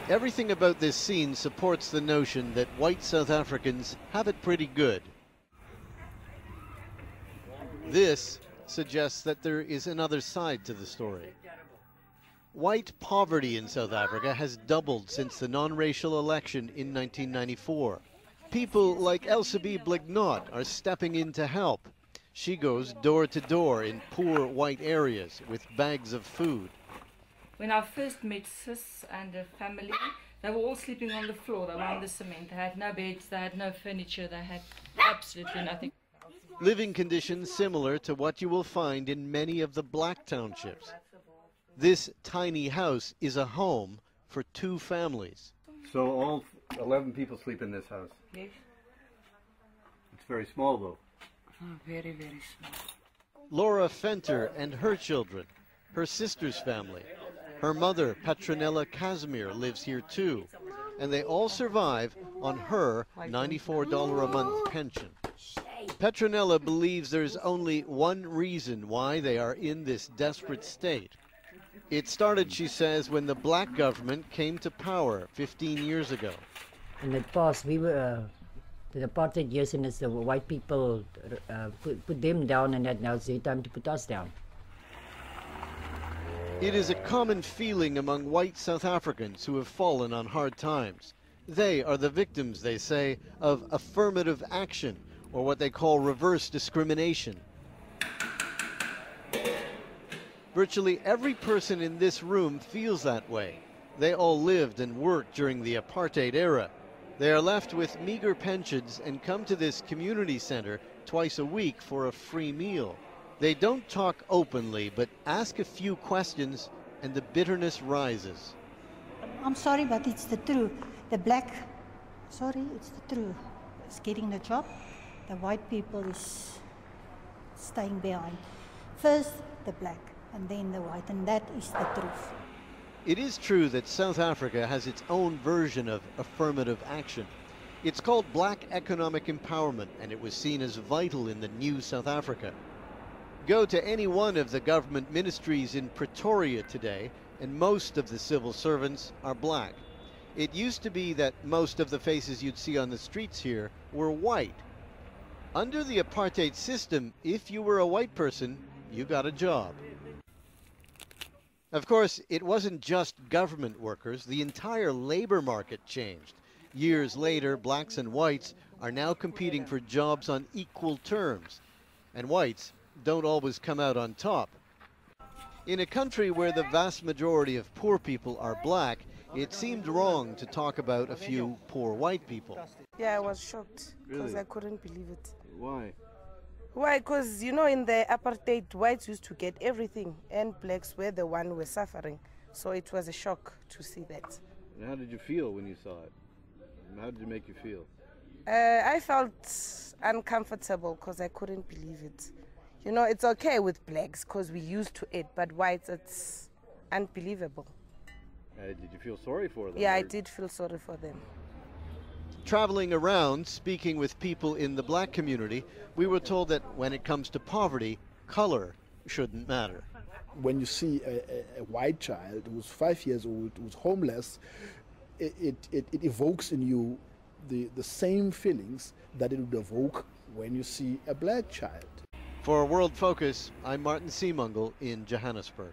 Everything about this scene supports the notion that white South Africans have it pretty good. This suggests that there is another side to the story. White poverty in South Africa has doubled since the non-racial election in 1994. People like Elza B Blacknot are stepping in to help. She goes door to door in poor white areas with bags of food. When I first met Sis and her family, they were all sleeping on the floor. They were on the cement. They had no beds, they had no furniture, they had absolutely nothing. Living conditions similar to what you will find in many of the black townships. This tiny house is a home for 2 families. So all 11 people sleep in this house? Yes. It's very small though. Oh, very, very small. Laura Fenter and her children, her sister's family. Her mother, Petronella Casimir, lives here too, and they all survive on her $94 a month pension. Petronella believes there's only one reason why they are in this desperate state. It started, she says, when the black government came to power 15 years ago. In the past, we were the apartheid years, and it's the white people put them down, and that now it's their time to put us down. It is a common feeling among white South Africans who have fallen on hard times. They are the victims, they say, of affirmative action, or what they call reverse discrimination. Virtually every person in this room feels that way. They all lived and worked during the apartheid era. They are left with meager pensions and come to this community center twice a week for a free meal. They don't talk openly, but ask a few questions and the bitterness rises. I'm sorry, but it's the truth. The black, sorry, it's the truth. It's getting the job. The white people is staying behind. First the black and then the white, and that is the truth. It is true that South Africa has its own version of affirmative action. It's called Black Economic Empowerment, and it was seen as vital in the new South Africa. Go to any one of the government ministries in Pretoria today, and most of the civil servants are black. It used to be that most of the faces you'd see on the streets here were white. Under the apartheid system, if you were a white person, you got a job. Of course, it wasn't just government workers. The entire labor market changed. Years later, blacks and whites are now competing for jobs on equal terms. And whites don't always come out on top. In a country where the vast majority of poor people are black, it seemed wrong to talk about a few poor white people. Yeah, I was shocked because Really? I couldn't believe it. Why? Why? Because, you know, in the apartheid, whites used to get everything and blacks were the one who were suffering. So it was a shock to see that. And how did you feel when you saw it? How did it make you feel? I felt uncomfortable because I couldn't believe it. You know, it's okay with blacks because we're used to it, but whites, it's unbelievable. Did you feel sorry for them? Yeah, I did feel sorry for them. Traveling around, speaking with people in the black community, we were told that when it comes to poverty, color shouldn't matter. When you see a white child who's 5 years old, who's homeless, it evokes in you the same feelings that it would evoke when you see a black child. For World Focus, I'm Martin Seemungle in Johannesburg.